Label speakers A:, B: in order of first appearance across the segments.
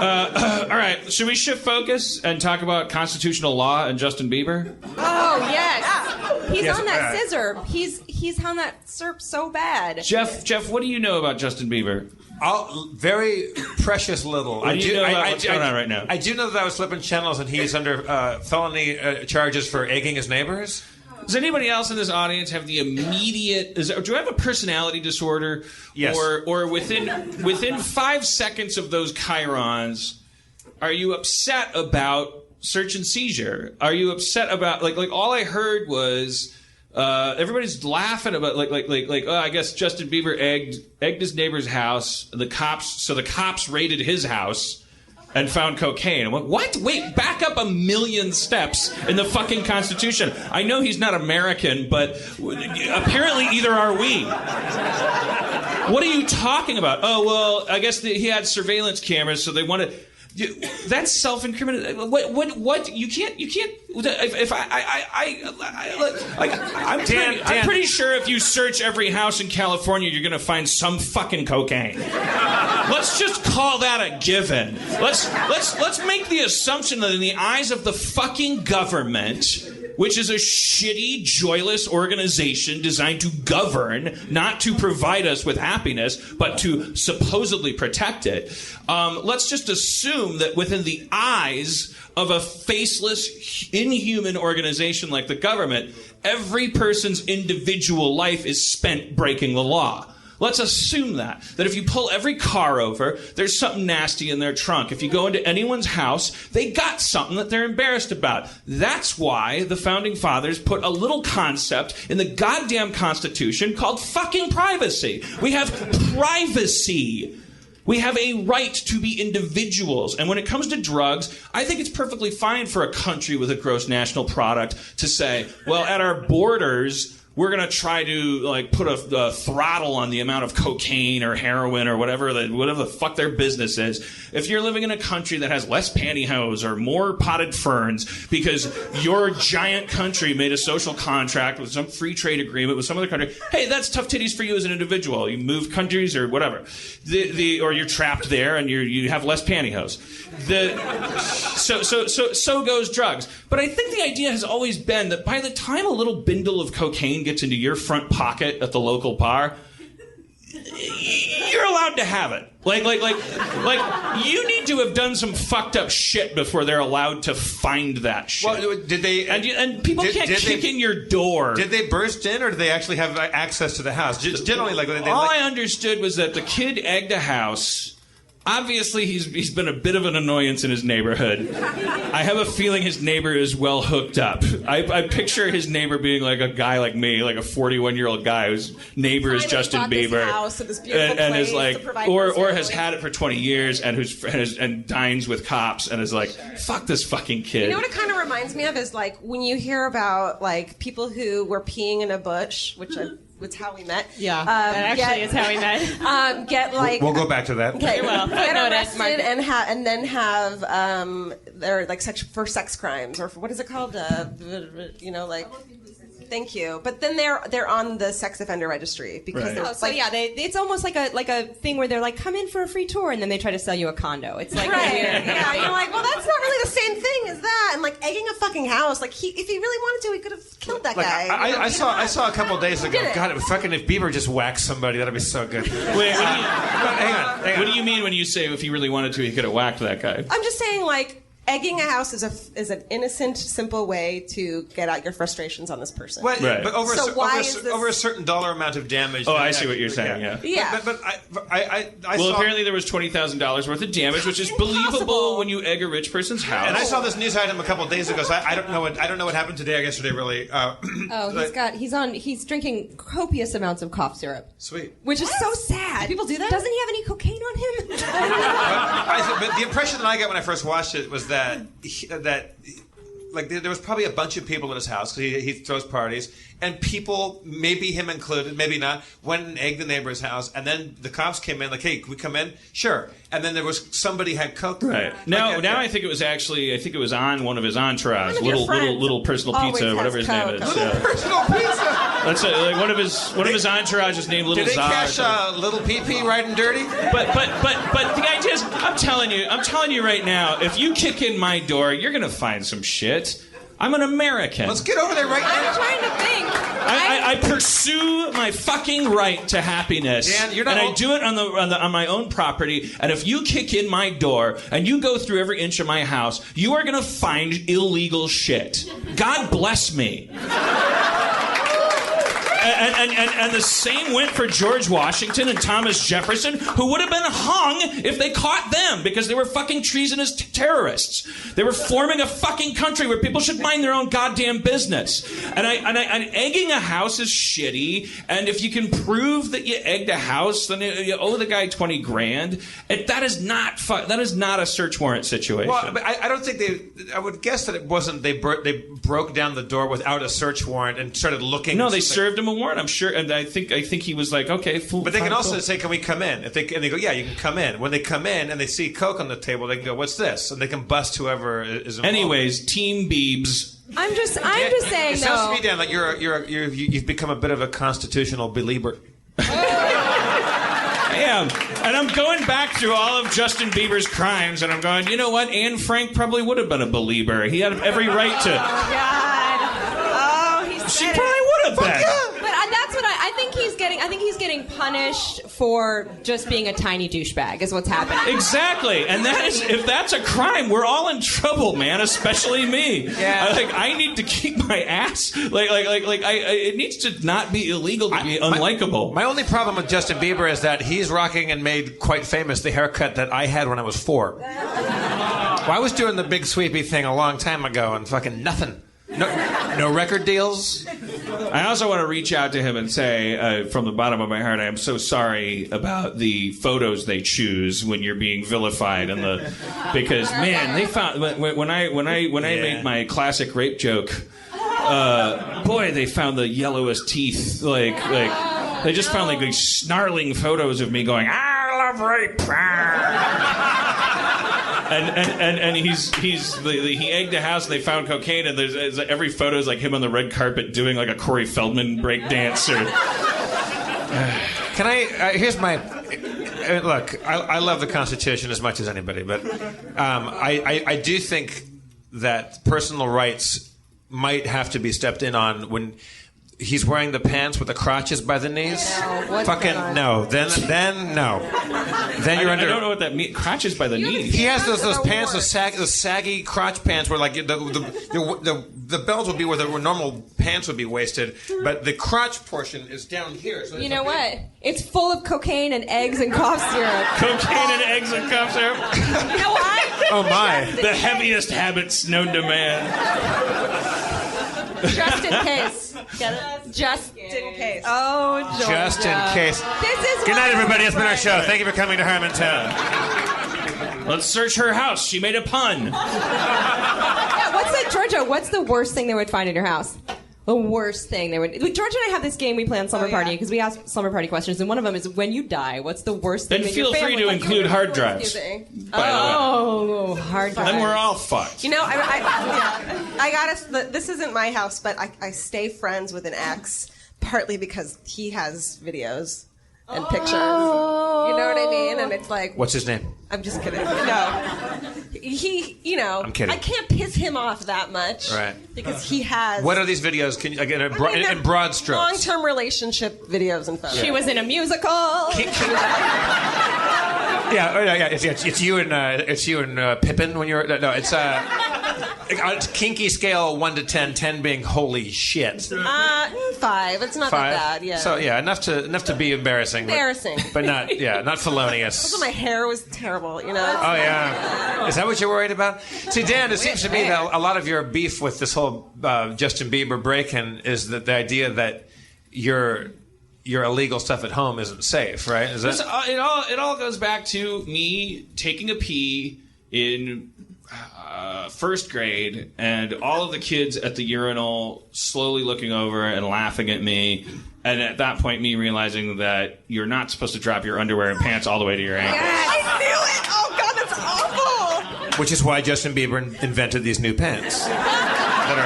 A: All right, should we shift focus and talk about constitutional law and Justin Bieber?
B: Oh, yes. He's on that scissor. He's on that SERP so bad.
A: Jeff, what do you know about Justin Bieber?
C: Very precious little.
A: What do you know about what's going on right now?
C: I do know that I was flipping channels and he's under felony charges for egging his neighbors.
A: Does anybody else in this audience have the immediate... do you have a personality disorder?
C: Yes.
A: Or within 5 seconds of those chyrons, are you upset about search and seizure? Are you upset about... Like all I heard was... everybody's laughing about oh, I guess Justin Bieber egged his neighbor's house. The cops raided his house and found cocaine. I went, what? Wait, back up a million steps in the fucking Constitution. I know he's not American, but apparently either are we. What are you talking about? Oh, well, I guess he had surveillance cameras, so they wanted... That's self-incriminating. What? You can't. If I'm pretty sure if you search every house in California, you're gonna find some fucking cocaine. Let's just call that a given. Let's make the assumption that in the eyes of the fucking government, which is a shitty, joyless organization designed to govern, not to provide us with happiness, but to supposedly protect it. Let's just assume that within the eyes of a faceless, inhuman organization like the government, every person's individual life is spent breaking the law. Let's assume that if you pull every car over, there's something nasty in their trunk. If you go into anyone's house, they got something that they're embarrassed about. That's why the Founding Fathers put a little concept in the goddamn Constitution called fucking privacy. We have privacy. We have a right to be individuals. And when it comes to drugs, I think it's perfectly fine for a country with a gross national product to say, well, at our borders, we're going to try to put a throttle on the amount of cocaine or heroin or whatever the fuck their business is. If you're living in a country that has less pantyhose or more potted ferns because your giant country made a social contract with some free trade agreement with some other country, hey, that's tough titties for you as an individual. You move countries or whatever. Or you're trapped there and you have less pantyhose. So goes drugs. But I think the idea has always been that by the time a little bindle of cocaine gets into your front pocket at the local bar, you're allowed to have it. Like you need to have done some fucked up shit before they're allowed to find that shit.
C: Well, did they?
A: And people can't kick in your door.
C: Did they burst in, or did they actually have access to the house? Generally,
A: all I understood was that the kid egged a house. Obviously, he's been a bit of an annoyance in his neighborhood. I have a feeling his neighbor is well hooked up. I picture his neighbor being like a guy like me, like a 41-year-old guy whose neighbor is Justin Bieber, and is like, or has had it for 20 years and dines with cops and is like, fuck this fucking kid.
B: You know what it kind of reminds me of is like when you hear about like people who were peeing in a bush, which it's how we met.
D: Yeah, that actually is how we met.
B: Get like
C: we'll go back to that.
B: Okay, well, get arrested and then have they're like for sex crimes or for, what is it called? Thank you. But then they're on the sex offender registry because
D: right. It's almost like a thing where they're like, come in for a free tour, and then they try to sell you a condo. It's like
B: right.
D: weird.
B: Yeah, you're like, well, that's not really the same thing as that. And like egging a fucking house, like if he really wanted to, he could have killed that guy.
C: I saw a couple days ago. God, if Bieber just whacked somebody, that'd be so good.
A: Wait, hang on. What do you mean when you say if he really wanted to, he could have whacked that guy?
B: I'm just saying, like, egging a house is an innocent, simple way to get out your frustrations on this person.
C: Well,
A: right.
C: But over a certain dollar amount of damage.
A: Oh, I see what you're saying. Yeah.
C: But I
A: well,
C: saw,
A: apparently there was $20,000 worth of damage, which is believable when you egg a rich person's house.
C: And I saw this news item a couple of days ago. So I don't know what happened today or yesterday. Really.
D: He's drinking copious amounts of cough syrup.
C: Sweet.
D: Which is so sad.
B: Do people do that?
D: Doesn't he have any cocaine on him?
C: But the impression that I got when I first watched it was that there was probably a bunch of people in his house because he throws parties, and people, maybe him included, maybe not, went and egged the neighbor's house, and then the cops came in like, hey, can we come in? Sure. And then there was somebody had coke.
A: Right. Now I think it was on one of his entourage, little personal pizza, whatever his name is.
C: Little personal pizza.
A: That's like one of his entourage is named Little
C: Did they
A: Czar.
C: catch Little Pee-Pee riding dirty?
A: But the idea is, I'm telling you right now, if you kick in my door, you're gonna find some shit. I'm an American.
C: Let's get over there right now.
D: I'm trying to think.
A: I pursue my fucking right to happiness,
C: Dan, you're not
A: and I do it on my own property. And if you kick in my door and you go through every inch of my house, you are gonna find illegal shit. God bless me. And the same went for George Washington and Thomas Jefferson, who would have been hung if they caught them because they were fucking treasonous terrorists. They were forming a fucking country where people should mind their own goddamn business. And egging a house is shitty. And if you can prove that you egged a house, then you owe the guy $20,000. That is not a search warrant situation.
C: Well, but I don't think I would guess that it wasn't. They broke down the door without a search warrant and started looking.
A: No, they served him a warrant, I'm sure, and I think he was like, okay,
C: but they can also say, "Can we come in?" And they go, "Yeah, you can come in." When they come in and they see Coke on the table, they can go, "What's this?" And they can bust whoever is involved.
A: Anyways, Team Biebs.
D: I'm just saying,
C: it sounds to me, Dan, like you've become a bit of a constitutional belieber.
A: I am. And I'm going back through all of Justin Bieber's crimes, and I'm going, you know what? Anne Frank probably would have been a believer. He had every right to.
D: Oh, God. Oh,
A: She probably would have been.
D: But that's what I think he's getting. I think he's getting punished for just being a tiny douchebag. Is what's happening.
A: Exactly, and if that's a crime, we're all in trouble, man. Especially me.
C: Yeah.
A: I need to keep my ass. It needs to not be illegal to be unlikable.
C: My only problem with Justin Bieber is that he's rocking and made quite famous the haircut that I had when I was 4. Well, I was doing the big sweepy thing a long time ago, and fucking nothing. No record deals.
A: I also want to reach out to him and say, from the bottom of my heart, I am so sorry about the photos they choose when you're being vilified, because man, they found when I made my classic rape joke, boy, they found the yellowest teeth. Like they just found like these snarling photos of me going, I love rape. And he egged a house and they found cocaine, and there's every photo is like him on the red carpet doing like a Corey Feldman break dance. Can
C: I here's my look, I love the Constitution as much as anybody, but I do think that personal rights might have to be stepped in on when he's wearing the pants with the crotches by the knees.
D: No, what's
C: fucking
D: going on?
C: no. Then no. Then you're under.
A: I don't know what that means. Crotches by the knees.
C: He has those pants, those saggy crotch pants, where like the belts would be where the normal pants would be waisted, but the crotch portion is down here. So
D: You know what? It's full of cocaine and eggs and cough syrup.
A: Cocaine and eggs and cough syrup.
D: You know what?
C: Oh my!
A: The heaviest habits known to man.
D: Just in case. Get it? Just
B: In case.
D: Oh, Georgia.
C: Just in case.
D: This is
C: Good night, everybody. It's been our
D: right.
C: show. Thank you for coming to Harmontown.
A: Let's search her house. She made a pun.
D: Yeah, Georgia, what's the worst thing they would find in your house? The worst thing they would... Georgia and I have this game we play on Slumber Party because we ask Slumber Party questions, and one of them is, when you die, what's the worst thing
A: Then
D: that your
A: feel free
D: family
A: to
D: would
A: include
D: do?
A: hard drives.
D: Oh, hard drives.
A: Then we're all fucked.
B: You know, I gotta. This isn't my house, but I stay friends with an ex partly because he has videos and pictures. You know what I mean? And it's like,
C: What's his name?
B: I'm just kidding. No,
C: I'm kidding.
B: I can't piss him off that much,
C: Right.
B: Because he has.
C: What are these videos? Can you again in broad strokes?
B: Long-term relationship videos and photos.
D: She was in a musical.
C: Yeah. It's you and Pippin when you're no. It's on a kinky scale 1 to 10, 10 being holy shit.
B: 5. It's not
C: 5.
B: that bad. Yeah.
C: So yeah, enough to be embarrassing.
B: Embarrassing.
C: but not felonious.
B: Also, my hair was terrible. You know.
C: Oh yeah, is that what you're worried about? See, Dan, it seems to me that a lot of your beef with this whole Justin Bieber break-in is that the idea that your illegal stuff at home isn't safe, right? Is that...
A: It all goes back to me taking a pee in first grade, and all of the kids at the urinal slowly looking over and laughing at me. And at that point, me realizing that you're not supposed to drop your underwear and pants all the way to your ankles.
B: I knew it. Oh God, that's awful.
C: Which is why Justin Bieber invented these new pants that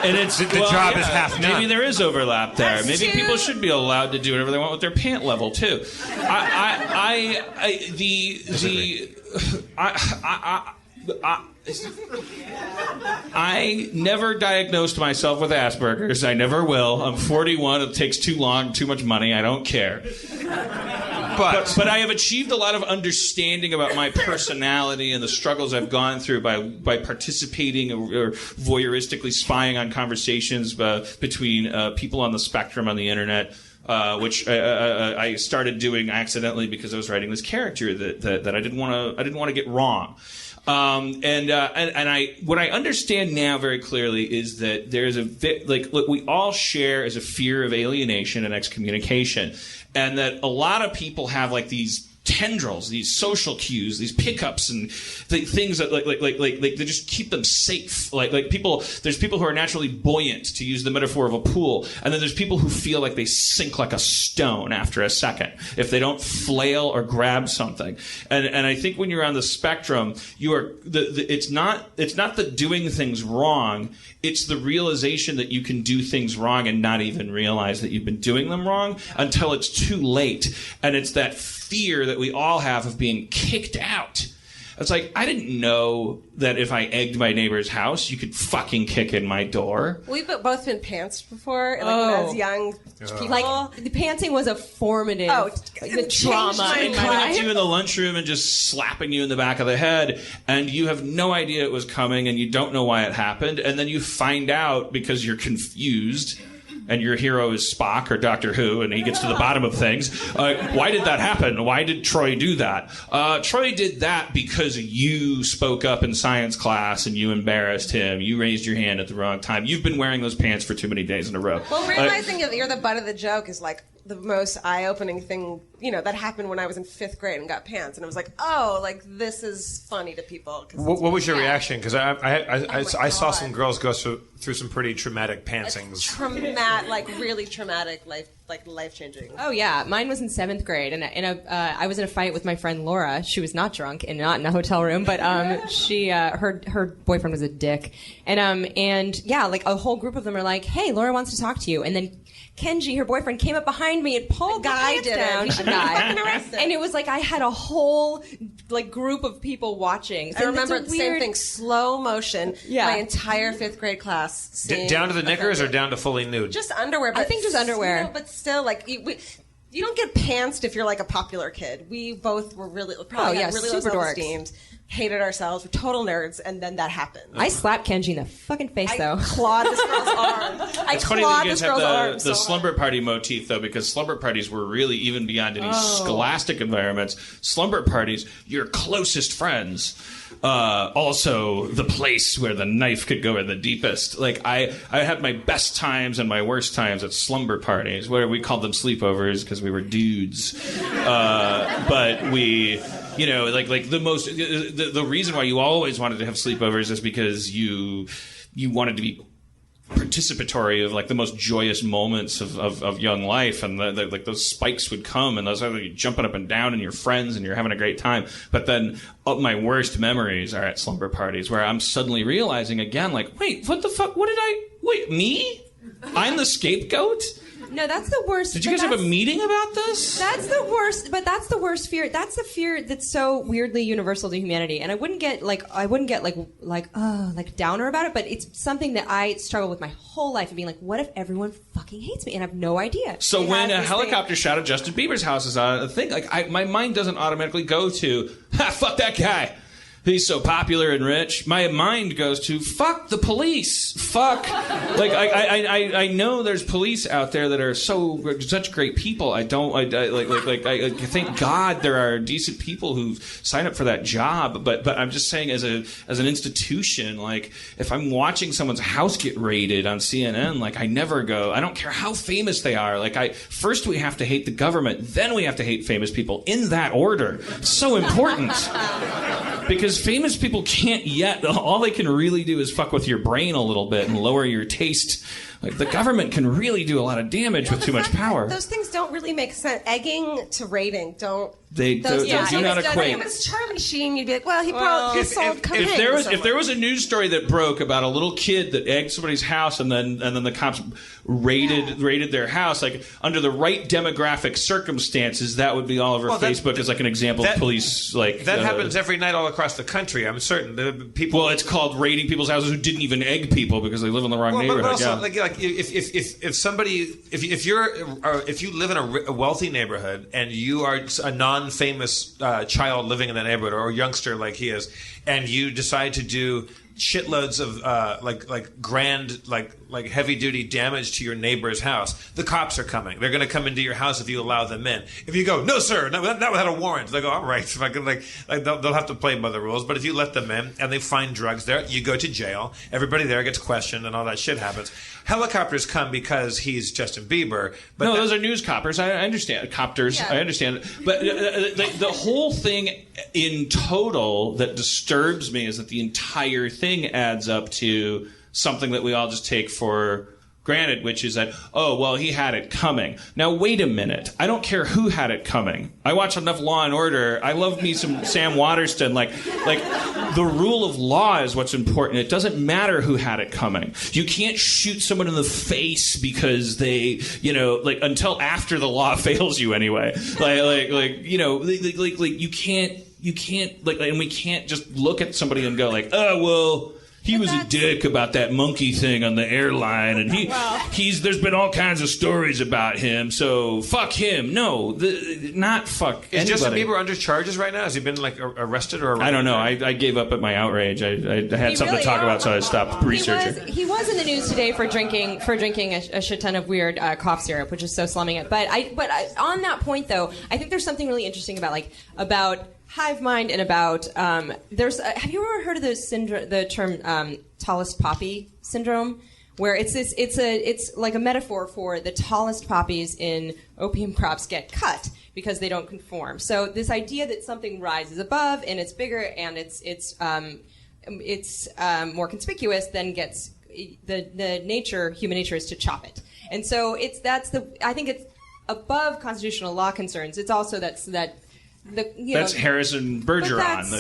C: are
A: And it's
C: the job is half done.
A: Maybe there is overlap there.
B: That's
A: Maybe
B: true.
A: people should be allowed to do whatever they want with their pant level too. I never diagnosed myself with Asperger's. I never will. I'm 41. It takes too long, too much money. I don't care. But I have achieved a lot of understanding about my personality and the struggles I've gone through by participating or voyeuristically spying on conversations between people on the spectrum on the internet. Which I started doing accidentally because I was writing this character that I didn't want to get wrong. And what I understand now very clearly is that there's look, we all share as a fear of alienation and excommunication, and that a lot of people have like these tendrils, these social cues, these pickups, and things that like they just keep them safe. Like people, there's people who are naturally buoyant, to use the metaphor of a pool, and then there's people who feel like they sink like a stone after a second if they don't flail or grab something. And I think when you're on the spectrum, you are it's not the doing things wrong. It's the realization that you can do things wrong and not even realize that you've been doing them wrong until it's too late. And it's that fear that we all have of being kicked out. It's like, I didn't know that if I egged my neighbor's house, you could fucking kick in my door.
B: We've both been pantsed before, like as young people.
D: Like, the pantsing was a formative
B: it
D: trauma
B: changed
D: in
B: my
D: my
A: Coming up
D: life.
A: to you in the lunchroom and just slapping you in the back of the head, and you have no idea it was coming, and you don't know why it happened, and then you find out because you're confused. And your hero is Spock or Doctor Who, and he gets to the bottom of things. Why did that happen? Why did Troy do that? Troy did that because you spoke up in science class and you embarrassed him. You raised your hand at the wrong time. You've been wearing those pants for too many days in a row.
B: Well, realizing that you're the butt of the joke is like the most eye-opening thing, that happened when I was in 5th grade and got pants. And I was like, oh, like, this is funny to people.
C: What was your reaction? Because I saw
B: God.
C: some girls go through some pretty traumatic pantsings.
B: Really traumatic, life-changing.
D: Oh yeah, mine was in 7th grade, and I was in a fight with my friend Laura. She was not drunk and not in a hotel room, but she her boyfriend was a dick, and yeah, like a whole group of them are like, "Hey, Laura wants to talk to you," and then Kenji, her boyfriend, came up behind me and pulled the pants down.
B: He should be fucking arrested.
D: And it was like I had a whole group of people watching.
B: I remember the same thing, slow motion.
D: Yeah.
B: My entire 5th grade class.
C: Down to the knickers or down to fully nude?
B: Just underwear. But
D: I think just underwear.
B: But still, like you don't get pantsed if you're like a popular kid. We both were really low
D: super
B: self-esteem, hated ourselves, we're total nerds, and then that happened.
D: I slapped Kenji in the fucking face, though.
B: I clawed this girl's arm.
A: It's funny that you guys have the slumber party motif, though, because slumber parties were really, even beyond any scholastic environments, slumber parties, your closest friends, also the place where the knife could go in the deepest. Like, I had my best times and my worst times at slumber parties, where we called them sleepovers because we were dudes. But we... the reason why you always wanted to have sleepovers is because you wanted to be participatory of like the most joyous moments of young life, and like those spikes would come, and those are like, jumping up and down, and your friends, and you're having a great time. But then my worst memories are at slumber parties, where I'm suddenly realizing again, like, wait, what the fuck? Me? I'm the scapegoat?
D: No, that's the worst.
A: Did you guys have a meeting about this?
D: That's the worst, but that's the worst fear. That's the fear that's so weirdly universal to humanity. And I wouldn't get downer about it, but it's something that I struggle with my whole life of being like, what if everyone fucking hates me and I have no idea?
A: So when a helicopter shot at Justin Bieber's house is a thing, like my mind doesn't automatically go to, fuck that guy. He's so popular and rich. My mind goes to fuck the police. Fuck. Like I know there's police out there that are such great people. I thank God there are decent people who sign up for that job. But I'm just saying as an institution, like if I'm watching someone's house get raided on CNN, like I never go. I don't care how famous they are. Like first we have to hate the government, then we have to hate famous people in that order. So important. Because famous people can't yet. All they can really do is fuck with your brain a little bit and lower your taste. Like the government can really do a lot of damage with too much power.
B: Those things don't really make sense. Egging to rating
A: They do not equate.
B: If it was Charlie Sheen, you'd be like, well, he sold cocaine.
A: If there was a news story that broke about a little kid that egged somebody's house and then the cops raided their house, like under the right demographic circumstances, that would be all over Facebook as like an example of police like
C: that happens every night all across the country. I'm certain the people.
A: Well, it's called raiding people's houses who didn't even egg people because they live in the wrong neighborhood.
C: But also, like if you live in a wealthy neighborhood and you are a non-famous child living in that neighborhood or a youngster like he is, and you decide to do shitloads of grand heavy duty damage to your neighbor's house, the cops are coming. They're going to come into your house if you allow them in. If you go, no sir, not without a warrant, they go, all right. They'll have to play by the rules. But if you let them in and they find drugs there, you go to jail. Everybody there gets questioned and all that shit happens. Helicopters come because he's Justin Bieber. But
A: no, those are news coppers. I understand. Copters. Yeah. I understand. But the whole thing in total that disturbs me is that the entire thing adds up to something that we all just take for granted, which is that, oh, well, he had it coming. Now, wait a minute. I don't care who had it coming. I watch enough Law and Order. I love me some Sam Waterston. Like the rule of law is what's important. It doesn't matter who had it coming. You can't shoot someone in the face because they, until after the law fails you anyway. You can't, and we can't just look at somebody and go like, oh, well, he was a dick about that monkey thing on the airline, and there's been all kinds of stories about him, so fuck him. No, not fuck anybody.
C: Is Justin Bieber under charges right now? Has he been arrested or?
A: I don't know. I gave up at my outrage. I had something to talk about, so I stopped researching.
D: He was in the news today for drinking a shit ton of weird cough syrup, which is so slumming it. But on that point though, I think there's something really interesting about hive mind and about have you ever heard of the term tallest poppy syndrome, where it's like a metaphor for the tallest poppies in opium crops get cut because they don't conform. So this idea that something rises above and it's bigger and it's more conspicuous than gets human nature is to chop it. And so I think it's above constitutional law concerns. It's also that's
A: Harrison Bergeron,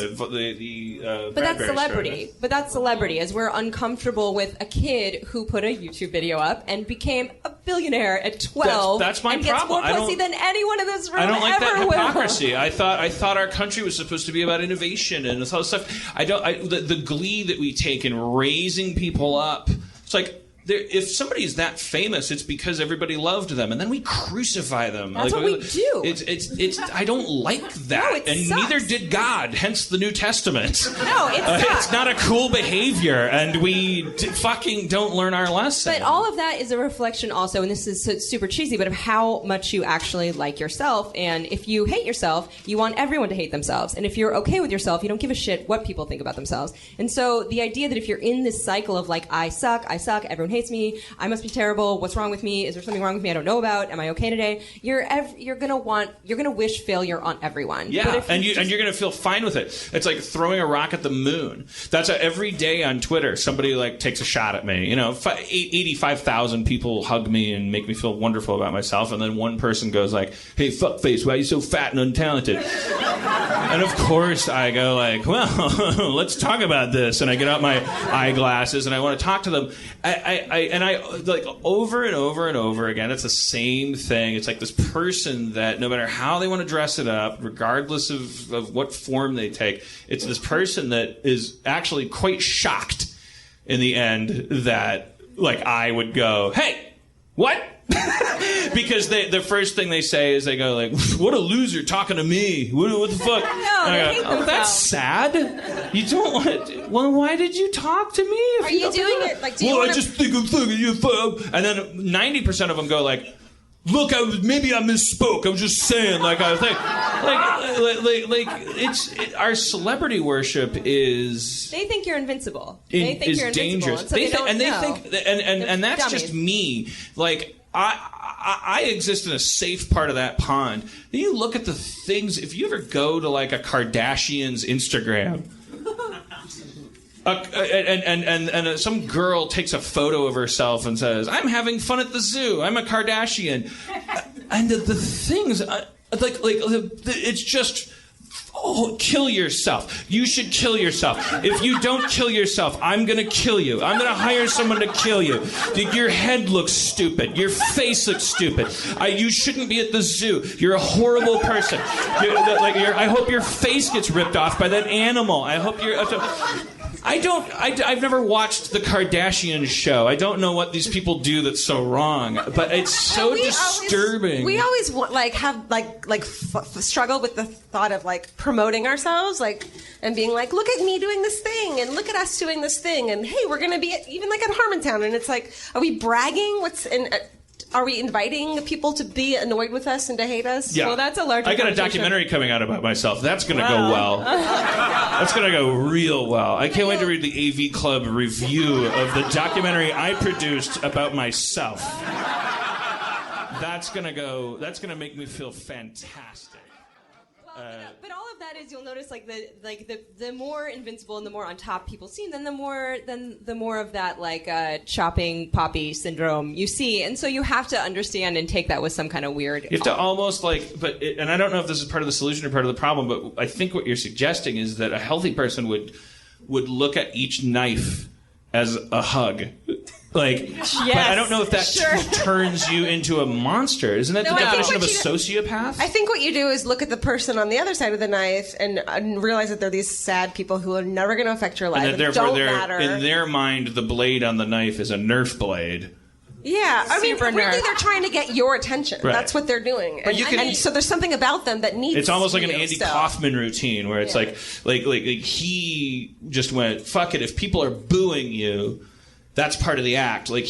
D: but that's celebrity. But that's celebrity, as we're uncomfortable with a kid who put a YouTube video up and became a billionaire at 12.
A: That's my
D: and
A: problem.
D: Gets more pussy than anyone in this room
A: I don't like
D: ever
A: that hypocrisy.
D: will.
A: I thought our country was supposed to be about innovation and this other stuff. The glee that we take in raising people up. It's like, if somebody's that famous, it's because everybody loved them, and then we crucify them.
D: That's what we do.
A: It's. I don't like that,
D: no,
A: and
D: sucks.
A: Neither did God. Hence the New Testament.
D: No,
A: it's not a cool behavior, and we fucking don't learn our lesson.
D: But all of that is a reflection, also, and this is super cheesy, but of how much you actually like yourself. And if you hate yourself, you want everyone to hate themselves. And if you're okay with yourself, you don't give a shit what people think about themselves. And so the idea that if you're in this cycle of I suck, everyone hates me, I must be terrible, what's wrong with me, is there something wrong with me I don't know about, am I okay today, you're gonna wish failure on everyone.
A: Yeah, and you're gonna feel fine with it. It's like throwing a rock at the moon. That's every day on Twitter somebody takes a shot at me. 85,000 people hug me and make me feel wonderful about myself, and then one person goes like, hey, fuckface, why are you so fat and untalented? And of course I go well, let's talk about this, and I get out my eyeglasses and I want to talk to them. I over and over and over again, it's the same thing. It's like this person that no matter how they want to dress it up, regardless of what form they take, it's this person that is actually quite shocked in the end that I would go, hey, what? Because the first thing they say is they go what a loser talking to me. What the fuck?
D: No, they hate themselves.
A: That's sad. You don't want. Well, why did you talk to me?
B: Are you doing it? Do you
A: I just think I'm fucking you. And then 90% of them go look, maybe I misspoke. I was just saying, our celebrity worship is.
D: They think you're invincible. They think you're invincible,
A: dangerous.
D: So they think,
A: and that's
D: dummies.
A: just me. I exist in a safe part of that pond. Then you look at the things. If you ever go to a Kardashian's Instagram. And some girl takes a photo of herself and says, I'm having fun at the zoo. I'm a Kardashian. And the things, it's just. Oh, kill yourself. You should kill yourself. If you don't kill yourself, I'm going to kill you. I'm going to hire someone to kill you. Your head looks stupid. Your face looks stupid. You shouldn't be at the zoo. You're a horrible person. I hope your face gets ripped off by that animal. I hope you're... I've never watched the Kardashian show. I don't know what these people do that's so wrong, but it's so disturbing.
B: We always struggle with the thought of promoting ourselves, and being look at me doing this thing, and look at us doing this thing, and hey, we're gonna be even at Harmontown, and it's are we bragging? Are we inviting people to be annoyed with us and to hate us?
A: Yeah.
D: Well, that's a larger
A: I got a documentary coming out about myself. That's going to go well. That's going to go real well. I can't wait to read the AV Club review of the documentary I produced about myself. That's going to make me feel fantastic.
D: But all of that is, you'll notice the more invincible and the more on top people seem, then the more of that chopping poppy syndrome you see, and so you have to understand and take that with some kind of weird.
A: You have to almost and I don't know if this is part of the solution or part of the problem, but I think what you're suggesting is that a healthy person would look at each knife as a hug.
D: Yes,
A: but I don't know if that turns you into a monster. Isn't that the definition of a sociopath?
B: I think what you do is look at the person on the other side of the knife and realize that they're these sad people who are never going to affect your life.
A: And that therefore, in their mind, the blade on the knife is a Nerf blade.
B: Yeah, I mean, really,
D: nerd.
B: they're trying to get your attention.
A: Right.
B: That's what they're doing. And so there's something about them that needs.
A: It's almost like an Andy
B: still.
A: Kaufman routine where it's like he just went, fuck it. If people are booing you, that's part of the act. It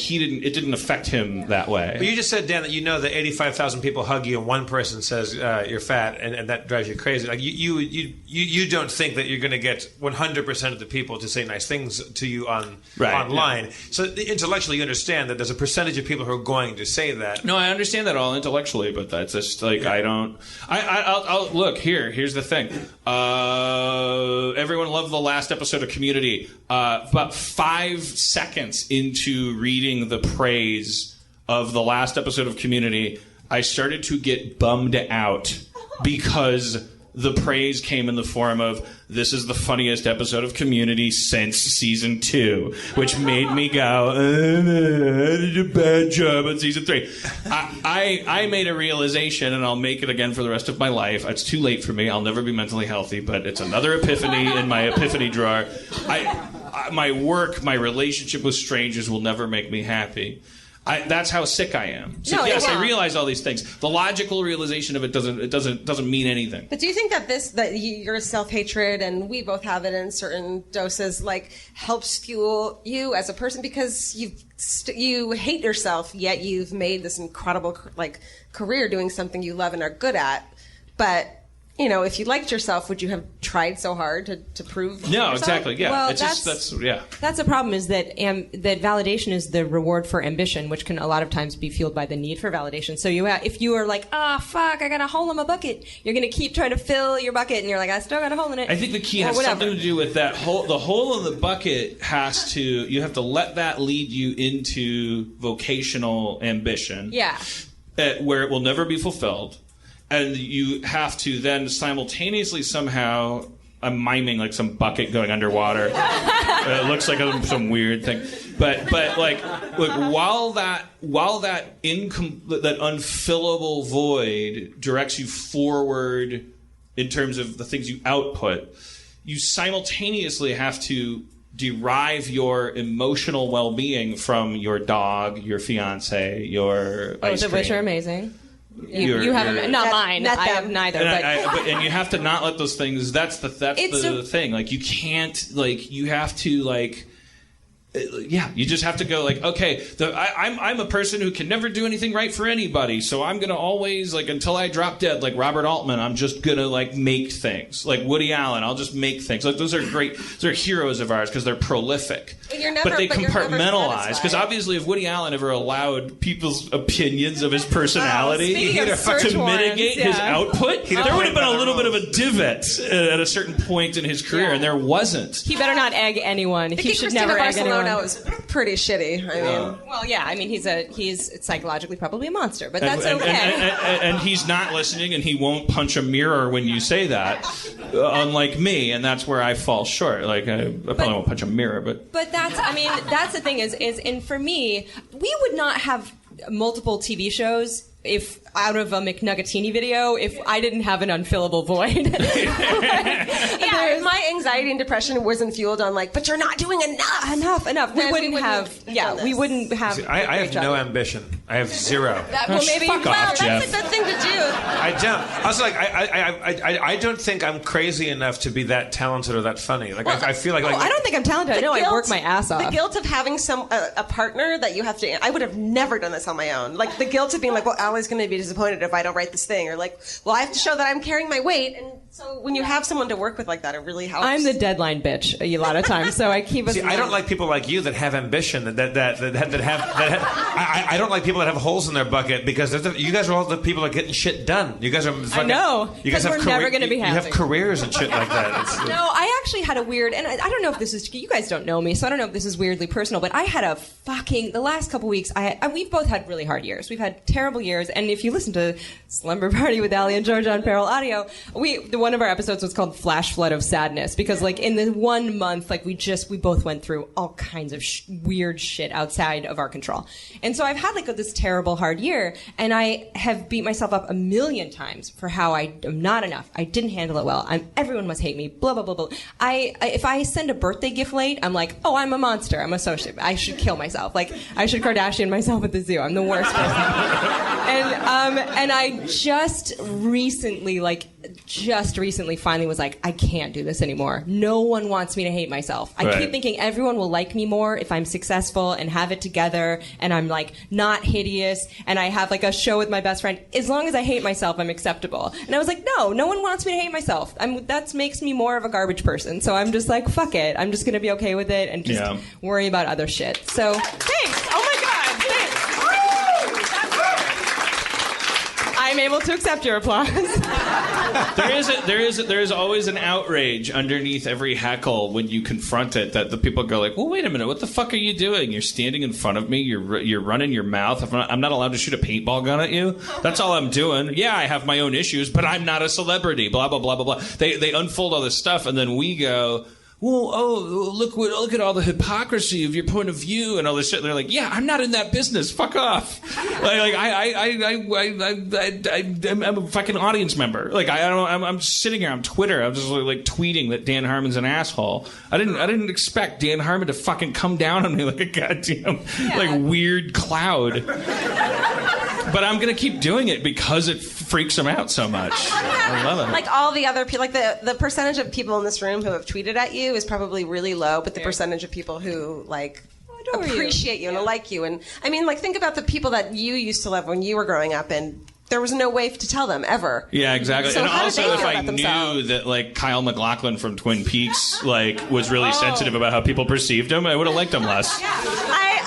A: didn't affect him that way.
C: But you just said, Dan, that that 85,000 people hug you and one person says you're fat, and that drives you crazy. You don't think that you're going to get 100% of the people to say nice things to you online. Yeah. So intellectually, you understand that there's a percentage of people who are going to say that.
A: No, I understand that all intellectually, but that's just I don't. I'll look here. Here's the thing. Everyone loved the last episode of Community. About 5 seconds into reading the praise of the last episode of Community, I started to get bummed out because the praise came in the form of, this is the funniest episode of Community since season 2, which made me go, I did a bad job on season 3. I made a realization, and I'll make it again for the rest of my life. It's too late for me. I'll never be mentally healthy, but it's another epiphany in my epiphany drawer. My work, my relationship with strangers will never make me happy. That's how sick I am. So yes, I realize all these things. The logical realization of it doesn't mean anything.
B: But do you think that your self-hatred, and we both have it in certain doses, helps fuel you as a person, because you hate yourself, yet you've made this incredible career doing something you love and are good at, but if you liked yourself, would you have tried so hard to prove yourself?
A: Exactly. Yeah.
D: Well,
A: that's
D: the problem, is that that validation is the reward for ambition, which can a lot of times be fueled by the need for validation. So if you are fuck, I got a hole in my bucket, you're going to keep trying to fill your bucket, and you're like, I still got a hole in it.
A: I think the key has something to do with that hole. The hole in the bucket you have to let that lead you into vocational ambition.
D: Yeah.
A: Where it will never be fulfilled. And you have to then simultaneously somehow, I'm miming some bucket going underwater. It looks like some weird thing, but while that unfillable void directs you forward in terms of the things you output, you simultaneously have to derive your emotional well-being from your dog, your fiance, your ice cream.
D: Which are amazing. You have not mine. I have neither.
A: And you have to not let those things. That's the thing. You can't. You have to. You just have to go. Okay, I'm a person who can never do anything right for anybody, so I'm gonna always until I drop dead, like Robert Altman. I'm just gonna make things. Like Woody Allen, I'll just make things. Those are great. Those are heroes of ours because they're prolific. But they compartmentalize, because obviously, if Woody Allen ever allowed people's opinions of his personality to mitigate his output, there would have been a little bit of a divot at a certain point in his career, and there wasn't.
D: He better not egg anyone. He should never egg anyone
B: don't know is pretty shitty. I mean,
D: well, yeah. I mean, he's psychologically probably a monster, but that's okay.
A: And he's not listening, and he won't punch a mirror when you say that, unlike me, and that's where I fall short. Like I probably won't punch a mirror, but
D: that's the thing is, and for me, we would not have multiple TV shows if out of a McNuggetini video, if I didn't have an unfillable void.
B: Yeah, my anxiety and depression wasn't fueled on like, but you're not doing enough.
D: We wouldn't have.
C: See, I have no ambition. I have zero.
A: Fuck off, Jeff.
B: That's a good thing to do.
C: I don't. Also, like, I don't think I'm crazy enough to be that talented or that funny. Like, I feel like
D: I don't think I'm talented. I work my ass off.
B: The guilt of having a partner that you have to. I would have never done this on my own. Like the guilt of being like, well, Allie's going to be disappointed if I don't write this thing, or like, well, I have to show that I'm carrying my weight. And so when you have someone to work with like that, it really helps.
D: I'm the deadline bitch a lot of times, so I keep us.
C: See, I don't like people like you that have ambition, that have. I don't like people that have holes in their bucket, because you guys are all the people that are getting shit done. You guys are. Fucking,
D: I know.
C: You guys have
D: we're never going to be happy.
C: You have careers and shit like that.
D: No, I actually had a weird, and I don't know if this is. You guys don't know me, so I don't know if this is weirdly personal, but I had the last couple weeks. We've both had really hard years. We've had terrible years, and if you listen to Slumber Party with Allie and Georgia on Feral Audio, one of our episodes was called Flash Flood of Sadness, because like in the 1 month, like we both went through all kinds of weird shit outside of our control. And so I've had like this terrible hard year, and I have beat myself up a million times for how I am not enough. I didn't handle it well. Everyone must hate me. Blah blah blah blah. If I send a birthday gift late, I'm like, oh, I'm a monster. I'm a sociopath. I should kill myself. Like I should Kardashian myself at the zoo. I'm the worst person. And I just recently finally was like, I can't do this anymore. No one wants me to hate myself. I keep thinking everyone will like me more if I'm successful and have it together, and I'm like not hideous, and I have like a show with my best friend. As long as I hate myself, I'm acceptable. And I was like, no one wants me to hate myself. That makes me more of a garbage person. So I'm just like, fuck it. I'm just going to be okay with it and just worry about other shit. So thanks. Oh my God. Thanks. I'm able to accept your applause.
A: There is always an outrage underneath every heckle when you confront it, that the people go like, well, wait a minute, what the fuck are you doing? You're standing in front of me, you're running your mouth. I'm not allowed to shoot a paintball gun at you. That's all I'm doing. Yeah, I have my own issues, but I'm not a celebrity. Blah blah blah blah blah. They unfold all this stuff, and then we go, well, look at all the hypocrisy of your point of view and all this shit. And they're like, yeah, I'm not in that business. Fuck off. I'm a fucking audience member. Like I'm sitting here on Twitter. I'm just like tweeting that Dan Harmon's an asshole. I didn't expect Dan Harmon to fucking come down on me like a goddamn like weird cloud. But I'm going to keep doing it because it freaks them out so much. I love it.
B: Like all the other people, like the percentage of people in this room who have tweeted at you is probably really low, but the percentage of people who like appreciate you and like you. And I mean, like think about the people that you used to love when you were growing up, and there was no way to tell them ever.
A: Yeah, exactly.
B: So
A: and
B: how
A: also,
B: did they
A: if
B: feel
A: I
B: about
A: knew
B: themselves?
A: that like Kyle MacLachlan from Twin Peaks like was really sensitive about how people perceived him, I would have liked him less.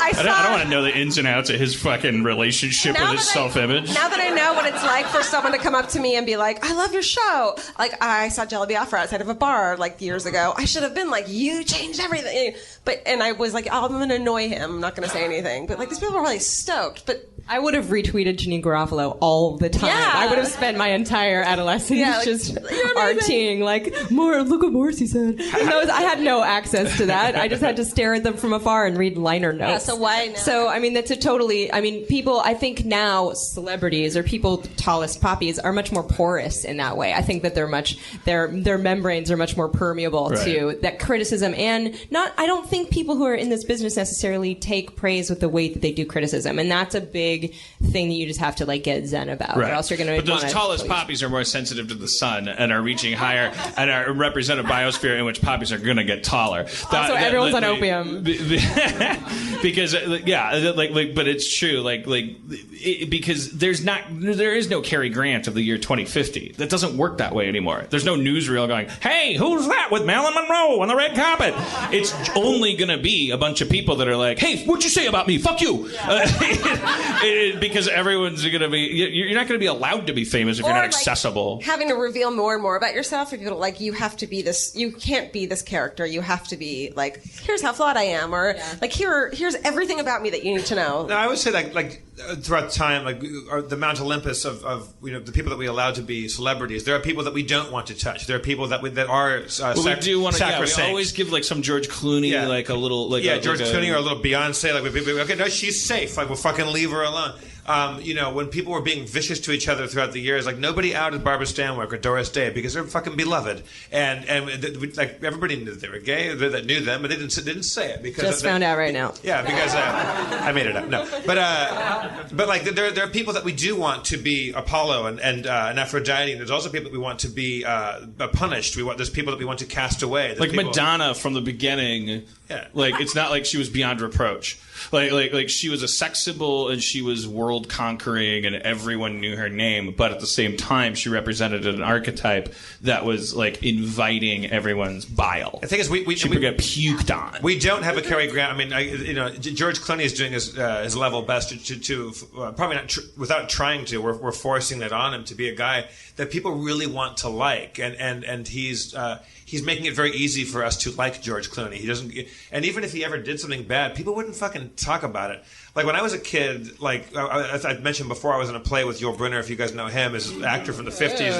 B: I
A: don't want to know the ins and outs of his fucking relationship with his self-image.
B: Now that I know what it's like for someone to come up to me and be like, I love your show. Like, I saw Jelly Biafra outside of a bar, like, years ago. I should have been like, you changed everything. And I was like, oh, I'm going to annoy him. I'm not going to say anything. But, like, these people are really stoked. But
D: I would have retweeted Janine Garofalo all the time.
B: Yeah.
D: I would have spent my entire adolescence just RTing, like, look what Morrissey said. I had no access to that. I just had to stare at them from afar and read liner notes.
B: Yeah, so why now?
D: So, I mean, that's a totally, I mean, people, I think now celebrities or people tallest poppies are much more porous in that way. I think that their membranes are much more permeable to that criticism, and I don't think people who are in this business necessarily take praise with the weight that they do criticism, and that's a big thing that you just have to like get zen about, or else you're going to.
A: But those tallest poppies are more sensitive to the sun and are reaching higher and are represent a biosphere in which poppies are going to get taller.
D: Also, everyone's on opium.
A: Because because but it's true. Because there is no Cary Grant of the year 2050. That doesn't work that way anymore. There's no newsreel going, "Hey, who's that with Marilyn Monroe on the red carpet?" It's only gonna be a bunch of people that are like, "Hey, what'd you say about me? Fuck you," because everyone's gonna be. You're not gonna be allowed to be famous if you're not accessible.
B: Having to reveal more and more about yourself. If you're like, you have to be this. You can't be this character. You have to be like, here's how flawed I am, or like here's everything about me that you need to know.
C: No, I would say throughout time, the Mount Olympus of the people that we allow to be celebrities. There are people that we don't want to touch. There are people that are
A: we do want to. We always give some George Clooney a little
C: George Clooney or a little Beyonce. Okay, no, she's safe. We'll fucking leave her alone. When people were being vicious to each other throughout the years, nobody outed Barbara Stanwyck or Doris Day because they're fucking beloved, and everybody knew that they were gay, that knew them, but they didn't say it because
D: just found out right now.
C: Yeah, because I made it up. No, but there are people that we do want to be Apollo and Aphrodite, and there's also people that we want to be punished. There's people that we want to cast away.
A: Madonna from the beginning.
C: Yeah.
A: It's not like she was beyond reproach. Like she was a sex symbol and she was world conquering and everyone knew her name, but at the same time she represented an archetype that was inviting everyone's bile.
C: The thing is, we
A: get puked on.
C: We don't have a Cary Grant. I mean, George Clooney is doing his level best to probably not without trying to. We're forcing that on him to be a guy that people really want to like, and he's making it very easy for us to like George Clooney. He doesn't, and even if he ever did something bad, people wouldn't fucking talk about it. Like when I was a kid, as I mentioned before, I was in a play with Yul Brynner. If you guys know him, as an actor from the 50s,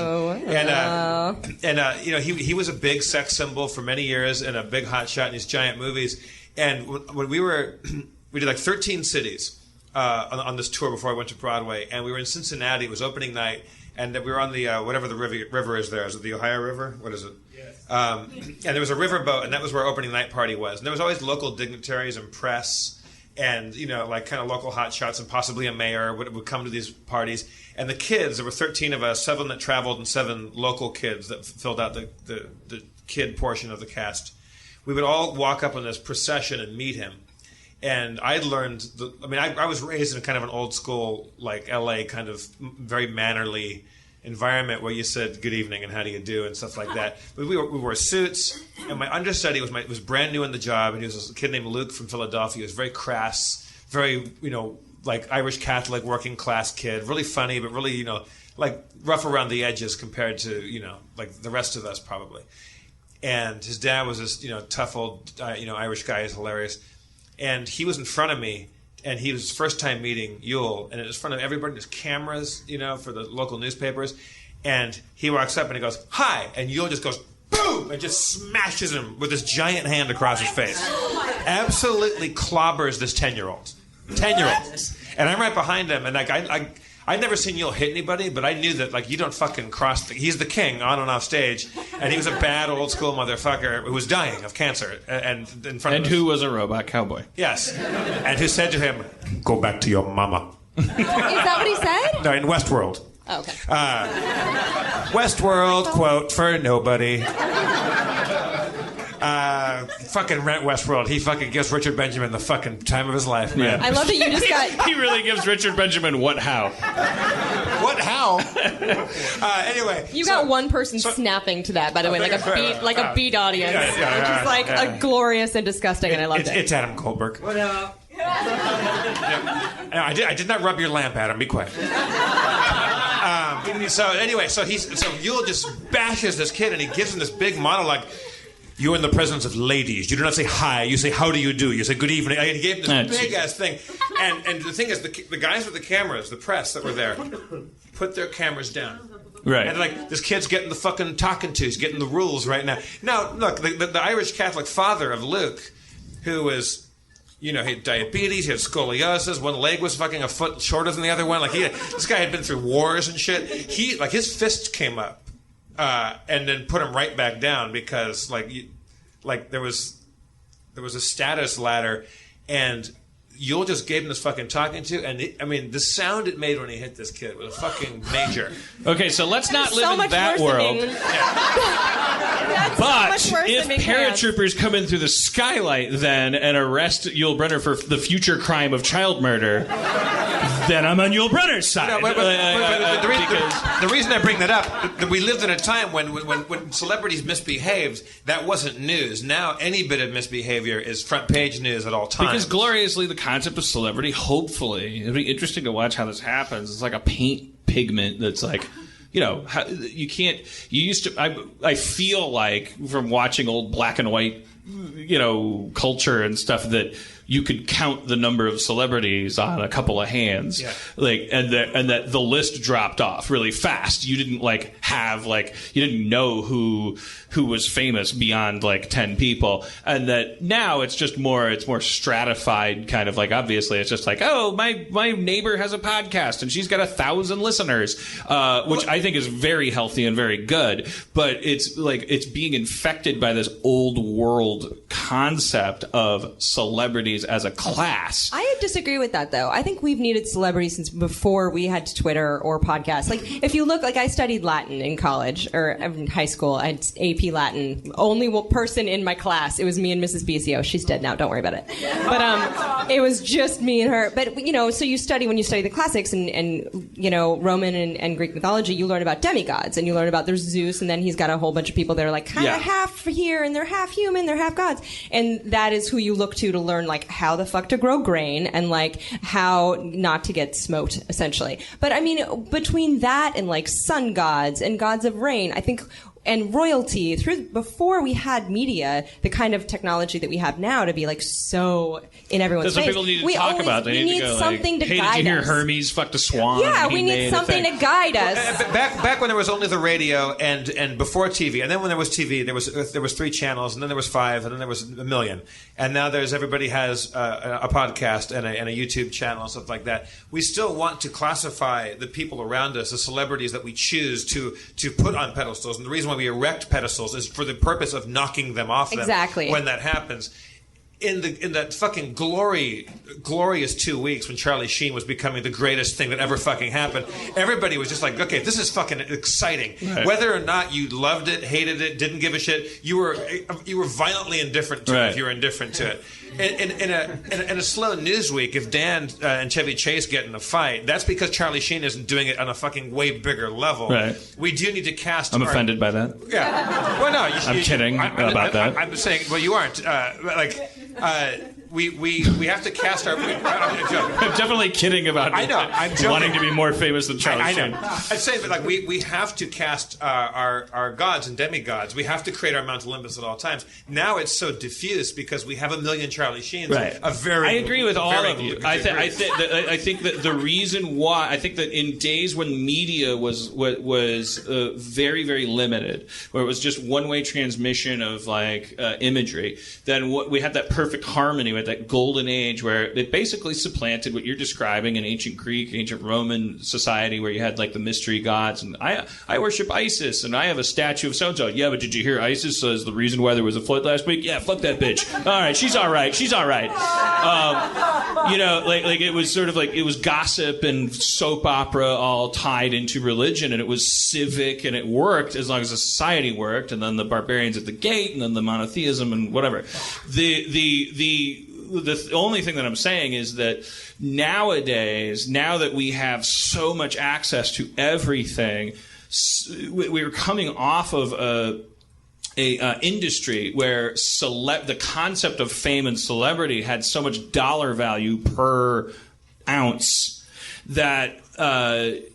C: he was a big sex symbol for many years and a big hotshot in these giant movies. And when we did 13 cities on this tour before I went to Broadway, and we were in Cincinnati. It was opening night. And we were on the whatever the river is there. Is it the Ohio River? What is it? Yes. And there was a riverboat, and that was where our opening night party was. And there was always local dignitaries and press, and kind of local hotshots, and possibly a mayor would come to these parties. And the kids, there were 13 of us, 7 that traveled and 7 local kids that filled out the kid portion of the cast. We would all walk up in this procession and meet him. And I'd learned, I was raised in kind of an old school, LA kind of very mannerly environment where you said good evening and how do you do and stuff like that. But we wore suits, and my understudy was brand new in the job, and he was a kid named Luke from Philadelphia. He was very crass, very, Irish Catholic working class kid, really funny, but really, rough around the edges compared to, the rest of us probably. And his dad was this, tough old, Irish guy. He's hilarious. And he was in front of me, and he was his first time meeting Yul, and it was in front of everybody. There's cameras, for the local newspapers. And he walks up and he goes, "Hi," and Yul just goes, boom, and just smashes him with his giant hand across his face. Absolutely clobbers this 10-year-old. 10-year-old. And I'm right behind him, and I'd never seen Yul hit anybody, but I knew that you don't fucking cross. He's the king on and off stage, and he was a bad old school motherfucker who was dying of cancer, and in front of us.
A: Who was a robot cowboy.
C: Yes, and who said to him, "Go back to your mama."
D: Is that what he said?
C: No, in Westworld.
D: Oh, okay.
C: Westworld quote for nobody. Fucking rent Westworld. He fucking gives Richard Benjamin the fucking time of his life, man.
D: I love that you just got...
A: He really gives Richard Benjamin what how.
C: What how? Anyway.
D: You got one person snapping to that, by the way, like a beat audience. Which is a glorious and disgusting, and I loved it.
C: It's Adam Goldberg.
E: What up?
C: I did not rub your lamp, Adam. Be quiet. So Yul just bashes this kid, and he gives him this big monologue. "You're in the presence of ladies. You do not say hi. You say, how do you do? You say, good evening." And he gave him this big-ass thing. And the thing is, the guys with the cameras, the press that were there, put their cameras down.
A: Right.
C: And this kid's getting the fucking talking to. He's getting the rules right now. Now, look, the Irish Catholic father of Luke, who was... he had diabetes, he had scoliosis, one leg was fucking a foot shorter than the other one. This guy had been through wars and shit. His fists came up. And then put him right back down because there was a status ladder, and Yul just gave him this fucking talking to, and the sound it made when he hit this kid was fucking major.
A: Okay, so let's not live in that world. But if paratroopers come in through the skylight then and arrest Yul Brynner for the future crime of child murder, then I'm on Yul Brynner's side.
C: But the reason I bring that up, we lived in a time when celebrities misbehaved, that wasn't news. Now any bit of misbehavior is front page news at all times.
A: Because gloriously, the concept of celebrity, hopefully, it'll be interesting to watch how this happens. It's like a paint pigment that's like, you can't. You used to. I feel like from watching old black and white, culture and stuff that you could count the number of celebrities on a couple of hands, and that the list dropped off really fast. You didn't you didn't know who was famous beyond 10 people, and that now it's more stratified, kind of obviously it's just my neighbor has a podcast and she's got 1,000 listeners, which I think is very healthy and very good, but it's being infected by this old world concept of celebrities as a class.
D: I disagree with that, though. I think we've needed celebrities since before we had Twitter or podcasts. If you look, I studied Latin in college or in high school. I had AP Latin. Only person in my class. It was me and Mrs. Bisio. She's dead now. Don't worry about it. But it was just me and her. But so you study when you study the classics and Roman and Greek mythology. You learn about demigods and you learn about there's Zeus, and then he's got a whole bunch of people that are kind of half here and they're half human, they're half gods, and that is who you look to learn how the fuck to grow grain and how not to get smote, essentially. But between that and sun gods and gods of rain, I think, and royalty, before we had media, the kind of technology that we have now to be so in everyone's face.
A: That's what people need to talk about. They need to go
D: something to guide us.
A: Hey, did you hear Hermes fucked a swan?
D: Yeah, we need something to guide us.
C: Back when there was only the radio and before TV, and then when there was TV, there was 3 channels, and then there was 5, and then there was a million, and now everybody has a podcast and a YouTube channel and stuff like that. We still want to classify the people around us, the celebrities that we choose to put on pedestals, and the reason why we erect pedestals is for the purpose of knocking them off them when that happens. In that fucking glorious 2 weeks when Charlie Sheen was becoming the greatest thing that ever fucking happened, everybody was just okay, this is fucking exciting. Right. Whether or not you loved it, hated it, didn't give a shit, you were violently indifferent to it if you were indifferent to it. In a slow news week, if Dan and Chevy Chase get in a fight, that's because Charlie Sheen isn't doing it on a fucking way bigger level. Right. We do need to cast.
A: I'm offended by that.
C: Yeah. Well, no,
A: I'm kidding about that.
C: I'm saying, well, you aren't. We have to cast our.
A: I'm definitely kidding about.
C: I know. I'm joking.
A: Wanting to be more famous than Charlie Sheen.
C: I know. I'm saying, but we have to cast our gods and demigods. We have to create our Mount Olympus at all times. Now it's so diffuse because we have a million Charlie Sheens.
A: Right. I agree with all of you. I think that the reason why I think that in days when media was very, very limited, where it was just one-way transmission of imagery, then we had that perfect harmony with that golden age where it basically supplanted what you're describing in ancient Greek, ancient Roman society, where you had the mystery gods, and I worship Isis and I have a statue of so-and-so. Yeah, but did you hear Isis is the reason why there was a flood last week? Yeah, fuck that bitch. All right, she's all right. It was sort of it was gossip and soap opera all tied into religion, and it was civic, and it worked as long as the society worked, and then the barbarians at the gate, and then the monotheism and whatever. The only thing that I'm saying is that nowadays, now that we have so much access to everything, we're coming off of a industry where the concept of fame and celebrity had so much dollar value per ounce that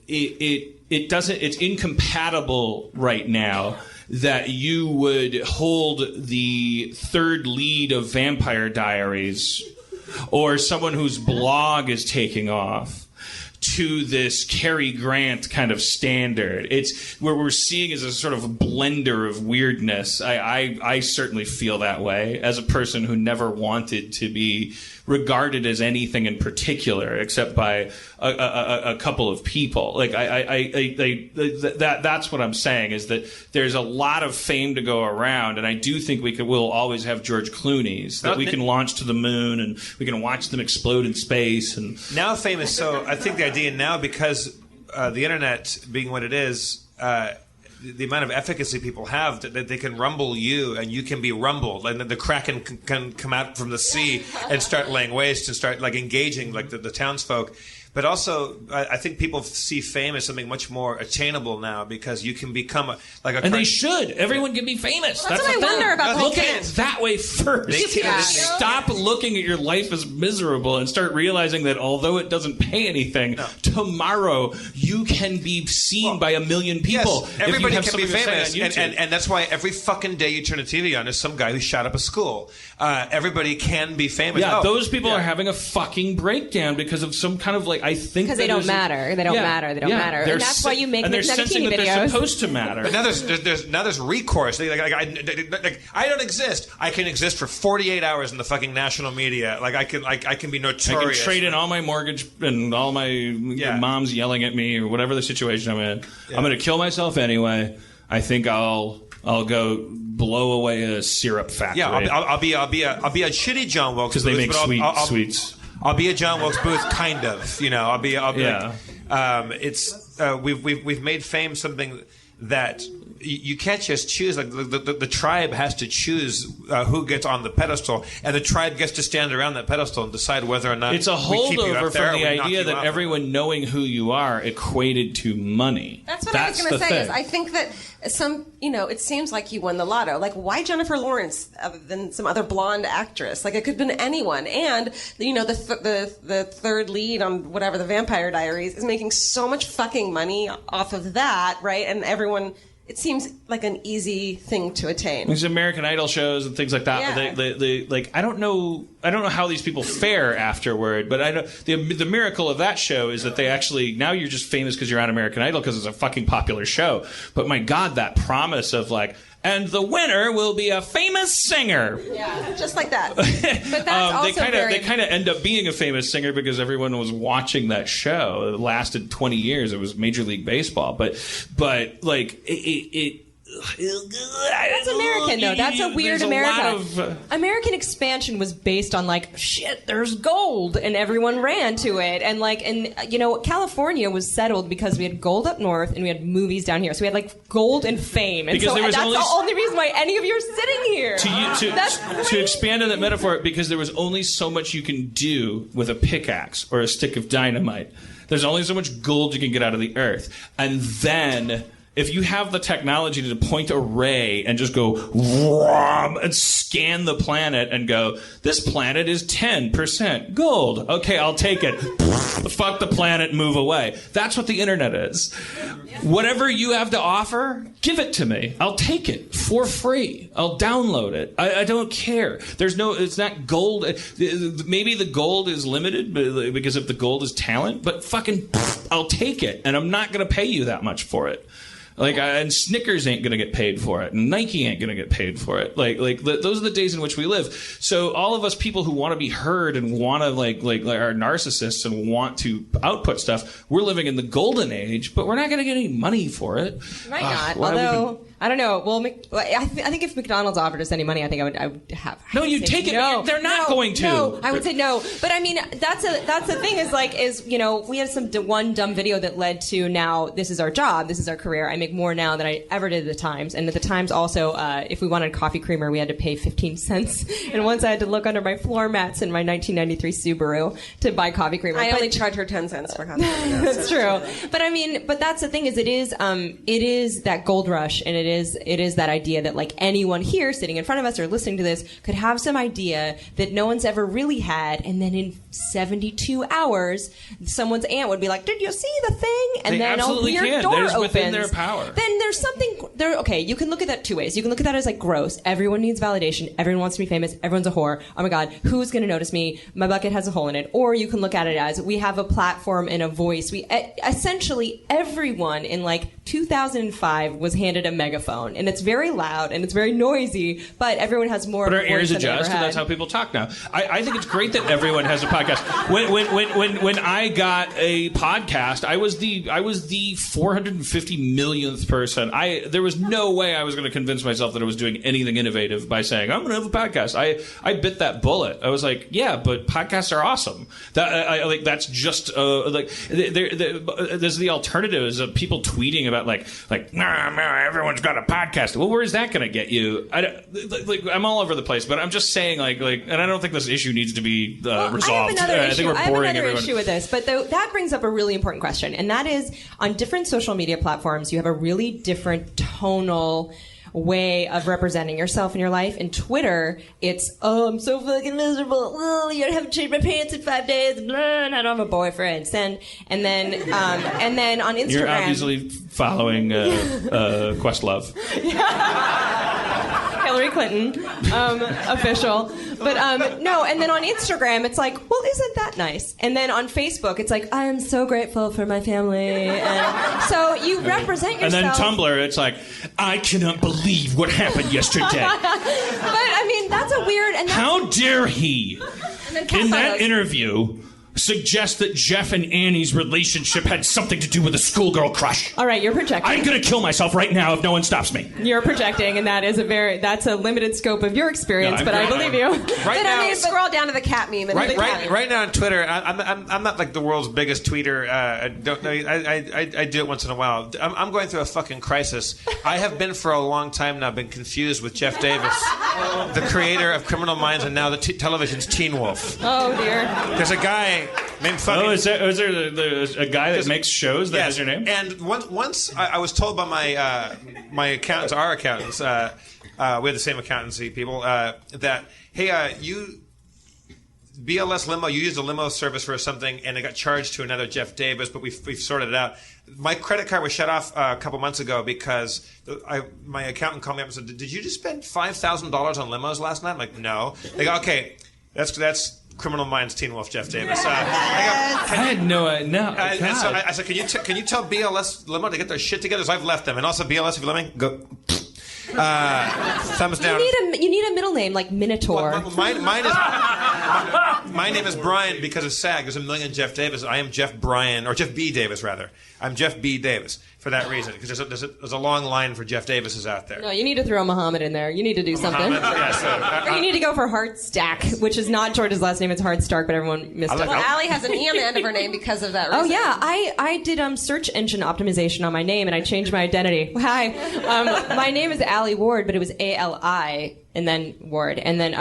A: it's incompatible right now that you would hold the third lead of Vampire Diaries or someone whose blog is taking off to this Cary Grant kind of standard. It's where we're seeing as a sort of blender of weirdness. I certainly feel that way as a person who never wanted to be regarded as anything in particular except by a couple of people. Like that's what I'm saying, is that there's a lot of fame to go around, and I do think we'll always have George Clooney's that we can launch to the moon and we can watch them explode in space. And
C: now fame is so. I think the idea now, because the internet being what it is. The amount of efficacy people have that they can rumble you and you can be rumbled, and then the Kraken can come out from the sea and start laying waste and start like engaging like the townsfolk. But also, I think people see fame as something much more attainable now, because you can become
A: and they should. Everyone can be famous.
B: That's what I wonder about.
A: Look at it that way first. Stop looking at your life as miserable and start realizing that although it doesn't pay anything, tomorrow you can be seen by a million people.
C: Yes, everybody can be famous, and that's why every fucking day you turn a TV on, there's some guy who shot up a school. Everybody can be famous.
A: Yeah, those people are having a fucking breakdown because of some kind of like. I think
D: because they don't matter. They don't matter. They don't matter. And that's why you make
A: and they're sensing that they're supposed to matter.
C: But now there's recourse. I don't exist. I can exist for 48 hours in the fucking national media. Like I can be notorious.
A: I can trade in all my mortgage and all my mom's yelling at me or whatever the situation I'm in. Yeah. I'm going to kill myself anyway. I think I'll go blow away a syrup factory.
C: Yeah, I'll be a shitty John Wilkes
A: because they make sweets.
C: I'll be a John Wilkes Booth, kind of. You know, I'll be.
A: Yeah.
C: We've made fame something that you can't just choose. Like the tribe has to choose who gets on the pedestal, and the tribe gets to stand around that pedestal and decide whether or not
A: it's a holdover from the idea that everyone knowing who you are equated to money.
B: That's what I was going to say. Is I think that it seems like you won the lotto. Like, why Jennifer Lawrence other than some other blonde actress? Like, it could have been anyone. And the third lead on whatever, the Vampire Diaries, is making so much fucking money off of that, right? And everyone. It seems like an easy thing to attain.
A: There's American Idol shows and things like that.
B: Yeah.
A: They I don't know how these people fare afterward, but I know the miracle of that show is that they actually now you're just famous because you're on American Idol because it's a fucking popular show. But my God, that promise of like. And the winner will be a famous singer.
B: Yeah, just like that. But that's also
A: they kind of end up being a famous singer because everyone was watching that show. It lasted 20 years. It was Major League Baseball, but like it
D: that's American, though. That's a weird America. American expansion was based on like, shit, there's gold, and everyone ran to it. And California was settled because we had gold up north and we had movies down here. So we had like gold and fame. And
A: because
D: that's the only reason why any of you are sitting here.
A: To expand on that metaphor, because there was only so much you can do with a pickaxe or a stick of dynamite. There's only so much gold you can get out of the earth. And then if you have the technology to point a ray and just go and scan the planet and go, this planet is 10% gold. Okay, I'll take it. Fuck the planet, move away. That's what the internet is. Whatever you have to offer, give it to me. I'll take it for free. I'll download it. I don't care. It's not gold. Maybe the gold is limited because if the gold is talent, but fucking I'll take it. And I'm not going to pay you that much for it. And Snickers ain't going to get paid for it, and Nike ain't going to get paid for it. Those are the days in which we live. So all of us people who want to be heard and want to are narcissists and want to output stuff, we're living in the golden age, but we're not going to get any money for it.
D: Might not. Although I don't know. Well, I think if McDonald's offered us any money, I think I would have.
A: No, you take it.
D: No,
A: they're not going to.
D: No, I would say no. But I mean, that's the thing is we had one dumb video that led to now this is our job, this is our career. I make more now than I ever did at the Times, and at the Times also, if we wanted a coffee creamer, we had to pay 15 cents. And once I had to look under my floor mats in my 1993 Subaru to buy coffee creamer.
B: I only charge her 10 cents for coffee creamer.
D: That's true. But I mean, that's the thing is it is that gold rush, and it it is that idea that like anyone here sitting in front of us or listening to this could have some idea that no one's ever really had, and then in 72 hours, someone's aunt would be like, "Did you see the thing?" And
A: they
D: then
A: absolutely
D: your
A: can.
D: door
A: That is
D: opens.
A: within their power.
D: Then there's something there. Okay, you can look at that two ways. You can look at that as like gross. Everyone needs validation. Everyone wants to be famous. Everyone's a whore. Oh my God, who's going to notice me? My bucket has a hole in it. Or you can look at it as we have a platform and a voice. We essentially everyone in like 2005 was handed a megaphone, and it's very loud and it's very noisy, but everyone has more.
A: But
D: of
A: our
D: a voice
A: ears
D: than they ever
A: adjust, and
D: had.
A: that's how people talk now. I think it's great that everyone has a podcast. When I got a podcast, I was the 450 millionth person. There was no way I was going to convince myself that I was doing anything innovative by saying I'm going to have a podcast. I bit that bullet. I was like, yeah, but podcasts are awesome. That's just there's the alternatives of people tweeting about like everyone's got a podcast. Well, where's that going to get you? I'm all over the place, but I'm just saying and I don't think this issue needs to be resolved. I think we're boring everyone.
D: Issue with this, but that brings up a really important question, and that is on different social media platforms, you have a really different tonal way of representing yourself in your life. In Twitter, it's, I'm so fucking miserable. Oh, you haven't changed my pants in 5 days. Blah, and I don't have a boyfriend. And then on Instagram,
A: You're obviously following Questlove.
D: Hillary Clinton, official. But no, and then on Instagram, it's like, well, isn't that nice? And then on Facebook, it's like, I am so grateful for my family. And so you represent yourself.
A: And then Tumblr, it's like, I cannot believe what happened yesterday.
D: But I mean, that's a weird. And that's,
A: how dare he, in that interview, suggest that Jeff and Annie's relationship had something to do with a schoolgirl crush.
D: All right, you're projecting.
A: I'm going to kill myself right now if no one stops me.
D: You're projecting, and that's a limited scope of your experience, but I believe you.
C: Right now,
B: scroll down to the cat meme. And
C: right now on Twitter, I'm not like the world's biggest tweeter. I do it once in a while. I'm going through a fucking crisis. I have been for a long time now been confused with Jeff Davis, the creator of Criminal Minds and now the television's Teen Wolf.
D: Oh dear.
C: There's a guy named fucking...
A: Oh, is there a guy that makes shows that has your name?
C: And once I was told by my accountants, our accountants, we have the same accountancy people, that, hey, you... BLS limo, you used a limo service for something, and it got charged to another Jeff Davis, but we've sorted it out. My credit card was shut off a couple months ago because my accountant called me up and said, "Did you just spend $5,000 on limos last night?" I'm like, "No." They go, "Okay, that's Criminal Minds, Teen Wolf, Jeff Davis." I
A: had no idea.
C: So I said, "Can you tell BLS limo to get their shit together?" So I've left them, and also BLS, if you're listening, go. Thumbs down.
D: You need a middle name like Minotaur.
C: Well, my name is Brian because of SAG. There's a million Jeff Davis. I am Jeff Brian, or Jeff B. Davis, rather. I'm Jeff B. Davis for that reason, because there's a long line for Jeff Davises out there.
D: No, you need to throw Muhammad in there. You need to do something. Or you need to go for Heartstack, which is not George's last name. It's Heartstark, but everyone missed it.
B: Well, Allie has an E on the end of her name because of that reason.
D: Oh, yeah. I did search engine optimization on my name, and I changed my identity. Hi. My name is Allie Ward, but it was A-L-I. And then Ward, and then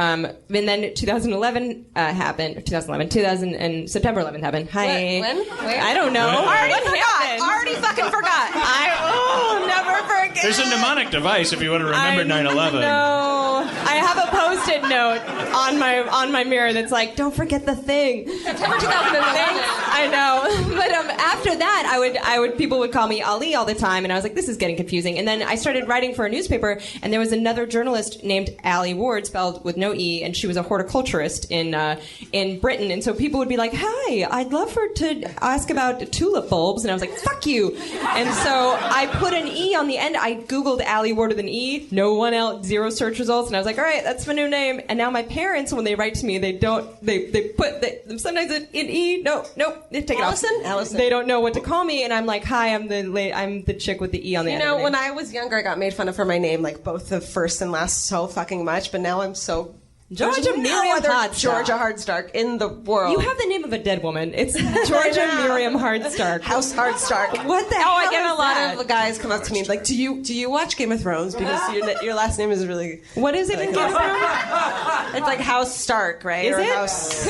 D: 2011 happened. September 11th happened. Hi.
B: When? Where?
D: I don't know.
B: Already fucking forgot.
D: Never forget.
A: There's a mnemonic device if you want to remember 9/11.
D: No, I have a Post-it note on my mirror that's like, don't forget the thing.
B: September 2011.
D: I know, but after that, people would call me Ali all the time, and I was like, this is getting confusing. And then I started writing for a newspaper, and there was another journalist named Allie Ward, spelled with no E, and she was a horticulturist in Britain. And so people would be like, "Hi, I'd love to ask about tulip bulbs," and I was like, "Fuck you!" And so I put an E on the end. I googled Allie Ward with an E, no one else, zero search results, and I was like, "All right, that's my new name." And now my parents, when they write to me, they sometimes an E. Nope, they take it off.
B: Allison.
D: They don't know what to call me, and I'm like, "Hi, I'm the chick with the E on the end."
B: You know,
D: of
B: when I was younger, I got made fun of for my name, like both the first and last, so fucking much. But now I'm so
D: Georgia
B: There's no
D: Miriam
B: other
D: Hardstark.
B: Georgia Hardstark in the world.
D: You have the name of a dead woman. It's Georgia Miriam Hardstark.
B: House Hardstark.
D: What the hell
B: I get
D: is
B: a lot
D: that?
B: of guys come up to me like, do you watch Game of Thrones? Because your last name is really.
D: What is it in Game of Thrones?
B: It's like House Stark, right?
D: Is
B: or
D: it?
B: House...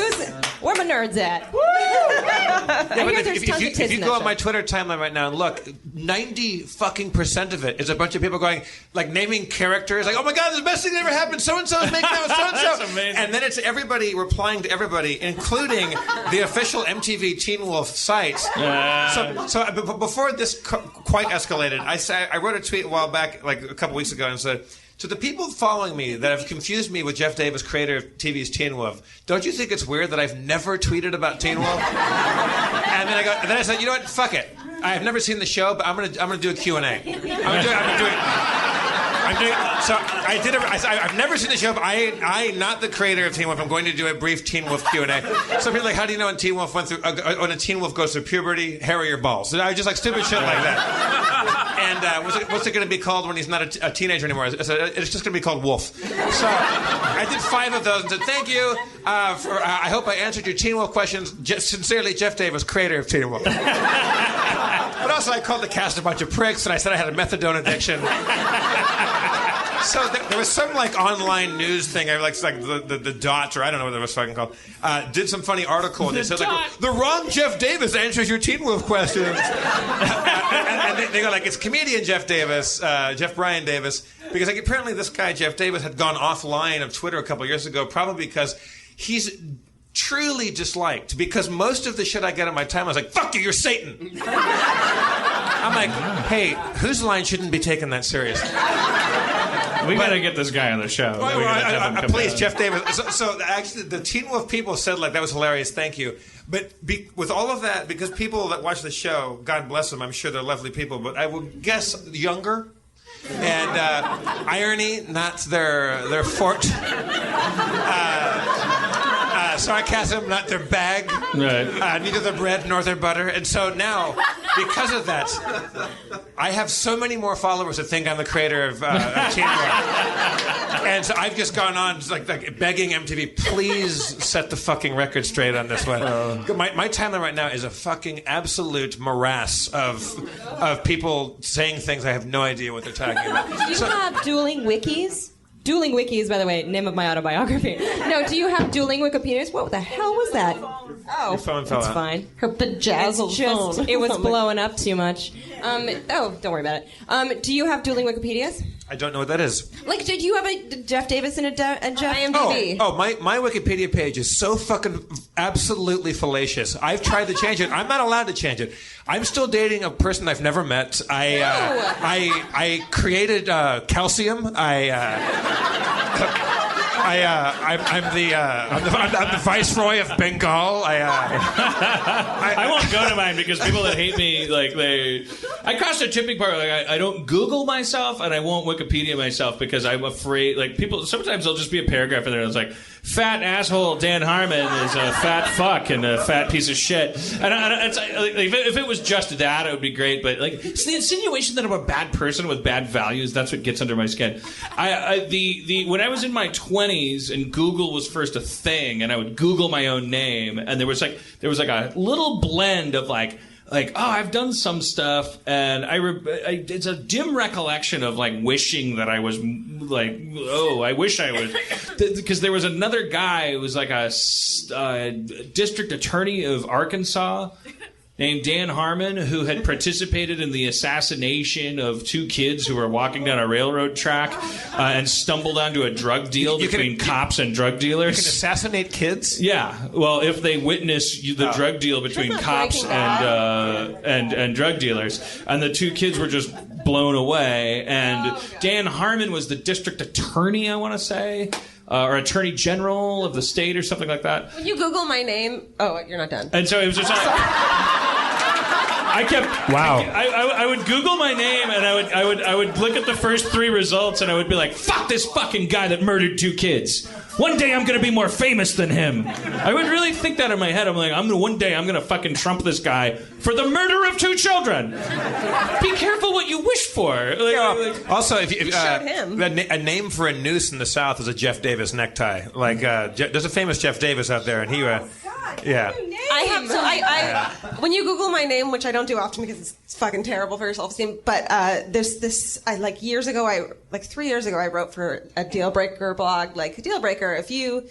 D: Where my nerds at?
C: Yeah, but
D: hear there's tons of tits
C: if you
D: in
C: go
D: that
C: on my
D: show.
C: Twitter timeline right now and look, 90% of it is a bunch of people going, like, naming characters, like, oh my god, this is the best thing that ever happened, so-and-so is making out with so-and-so.
A: That's amazing.
C: And then it's everybody replying to everybody, including the official MTV Teen Wolf site. So before this quite escalated, I wrote a tweet a while back, like a couple weeks ago, and said, to the people following me that have confused me with Jeff Davis, creator of TV's Teen Wolf, don't you think it's weird that I've never tweeted about Teen Wolf? And then I said, you know what? Fuck it. I have never seen the show, but I'm gonna do a Q&A. I've never seen the show, but I, not the creator of Teen Wolf, I'm going to do a brief Teen Wolf Q&A. Some people are like, how do you know when Teen Wolf went through, when a Teen Wolf goes through puberty, hair or your balls? And I was just like stupid shit like that. And what's it going to be called when he's not a teenager anymore? I said, it's just going to be called Wolf. So I did 5 of those and said, thank you. I hope I answered your Teen Wolf questions. Sincerely, Jeff Davis, creator of Teen Wolf. But also I called the cast a bunch of pricks, and I said I had a methadone addiction. So there was some like online news thing, like the Dot, or I don't know what it was fucking called, did some funny article, and they said like, the wrong Jeff Davis answers your Teen Wolf questions. and they go like, it's comedian Jeff Davis, Jeff Brian Davis, because like apparently this guy Jeff Davis had gone offline of Twitter a couple years ago, probably because he's truly disliked, because most of the shit I get on my time, I was like, fuck you, you're Satan. I'm like, hey, whose line shouldn't be taken that seriously?
A: We gotta get this guy on the show.
C: Please, Jeff Davis. So actually, the Teen Wolf people said like that was hilarious. Thank you. But with all of that, because people that watch the show, God bless them, I'm sure they're lovely people, but I would guess younger. And irony, not their forte. Sarcasm, not their bag.
A: Right.
C: Neither their bread nor their butter. And so now, because of that, I have so many more followers that think I'm the creator of Teen Wolf. And so I've just gone on like begging MTV, please set the fucking record straight on this one. My timeline right now is a fucking absolute morass of people saying things I have no idea what they're talking about.
D: Do you have dueling wikis? Dueling wikis, by the way, name of my autobiography. No, do you have dueling Wikipedias? What the hell was that? Oh,
C: your phone fell out.
D: Fine.
B: Her bejazzled phone.
D: It was blowing up too much. Don't worry about it. Do you have dueling Wikipedias?
C: I don't know what that is.
D: Like, did you have a Jeff Davis and a Jeff
B: IMDb?
C: My Wikipedia page is so fucking absolutely fallacious. I've tried to change it. I'm not allowed to change it. I'm still dating a person I've never met. I created calcium. I'm the viceroy of Bengal.
A: I won't go to mine because people that hate me, like I crossed a tipping point. Like I don't Google myself and I won't Wikipedia myself because I'm afraid. Like people, sometimes there'll just be a paragraph in there that's like, "Fat asshole Dan Harmon is a fat fuck and a fat piece of shit." And it's like, if it was just that, it would be great. But like it's the insinuation that I'm a bad person with bad values, that's what gets under my skin. When I was in my 20s and Google was first a thing, and I would Google my own name, and there was like a little blend of like, oh, I've done some stuff, and it's a dim recollection of like wishing that I was like, oh, I wish I was, because there was another guy who was like a district attorney of Arkansas named Dan Harmon, who had participated in the assassination of 2 kids who were walking down a railroad track and stumbled onto a drug deal between cops and drug dealers.
C: You can assassinate kids?
A: Yeah. Well, if they witness the drug deal between cops and drug dealers. And the 2 kids were just blown away. And Dan Harmon was the district attorney, I want to say. Or attorney general of the state or something like that.
B: When you Google my name... Oh, you're not done.
A: And so it was just like... I would Google my name and I would look at the first 3 results and I would be like, fuck this fucking guy that murdered 2 kids. One day I'm gonna be more famous than him. I would really think that in my head. I'm like, one day I'm gonna fucking trump this guy for the murder of 2 children. Be careful what you wish for.
C: Also, if
B: showed him.
C: a name for a noose in the South is a Jeff Davis necktie. Like, there's a famous Jeff Davis out there, and he, yeah.
B: I have so when you Google my name, which I don't do often because it's fucking terrible for your self-esteem, but there's this like 3 years ago I wrote for a deal breaker blog, like deal breaker if you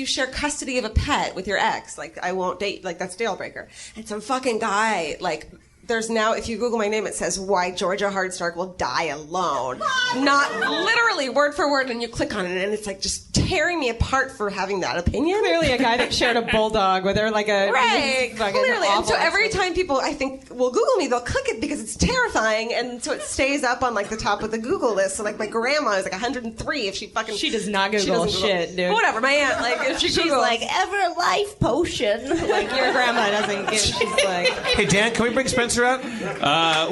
B: share custody of a pet with your ex, like I won't date, like that's deal breaker. And some fucking guy, like there's now, if you Google my name, it says why Georgia Hardstark will die alone. Not literally word for word, and you click on it, and it's like just tearing me apart for having that opinion.
D: Clearly a guy that shared a bulldog with her, like a...
B: Right, clearly. And so every time people, I think, will Google me, they'll click it because it's terrifying, and so it stays up on like the top of the Google list. So like my grandma is like 103 if she fucking...
D: She does not Google shit, dude.
B: But whatever, my aunt, like if she's
D: like, ever life potion. Like your grandma doesn't give, she's like...
C: Hey Dan, can we bring Spencer out?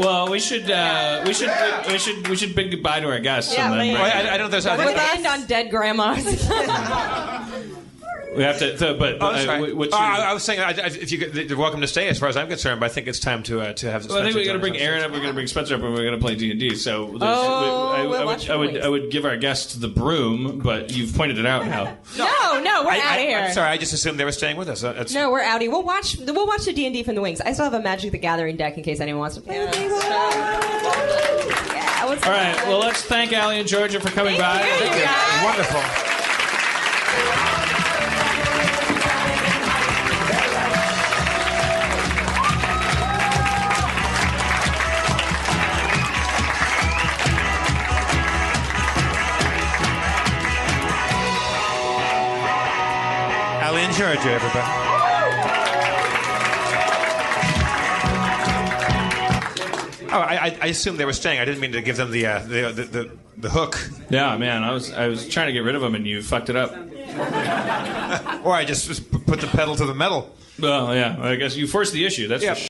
A: Well, we should bid goodbye to our guests.
D: Yeah,
A: and then
C: I don't know if there's...
D: We're end on dead grandmas.
A: we have to. But
C: I was saying, if you're welcome to stay, as far as I'm concerned. But I think it's time to have. Spencer,
A: I think we're going to bring Aaron up. We're going to bring Spencer up, and we're going to play D&D. So I would give our guests the broom, but you've pointed it out now.
D: No, we're out of here.
C: I'm sorry, I just assumed they were staying with us.
D: No, we're outie. We'll watch the D&D from the wings. I still have a Magic the Gathering deck in case anyone wants to play with me. Yeah,
A: all right. Well, let's thank Allie and Georgia for coming by.
C: Thank you. Wonderful. Allie and Georgia, everybody. Oh, I assumed they were staying. I didn't mean to give them the hook.
A: Yeah, man, I was trying to get rid of them, and you fucked it up.
C: Or I just put the pedal to the metal.
A: Well, yeah, I guess you forced the issue. That's for sure.